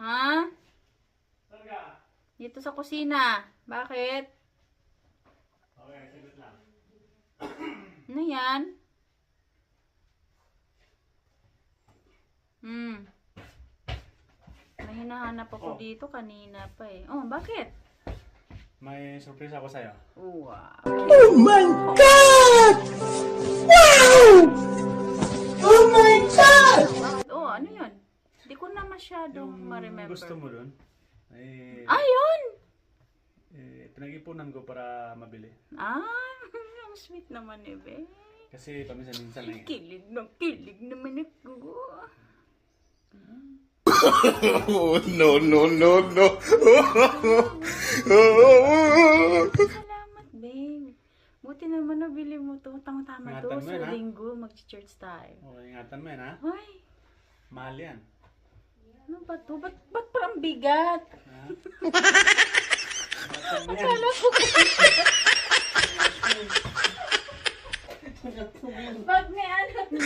Ha? Dito sa kusina. Bakit? Okay, sagot lang. Ano yan? May hinahanap ako dito kanina pa eh. Oh, bakit? May surprise ako sa'yo. Wow. Oh my God! Wow! Oh my God! Oh, ano yun? Hindi ko na masyadong ma-remember. Gusto mo dun? Eh, Ayun! pinag-ipunan ko para mabili. Ang sweet naman eh, be. Kasi paminsan-minsan eh. Kilig naman ako. Oh, no, no, no, no. Salamat, babe. Buti naman nabili mo to. Tama-tama to. Ingatan mo Sa yan, ha? linggo, mag-church tayo. Oh, ingatan mo yan ha. Ay, Mahal yan. ano ba to? Ba't parang bigat? Ha? Ingatan mo yan. Akala ko Pag may ano.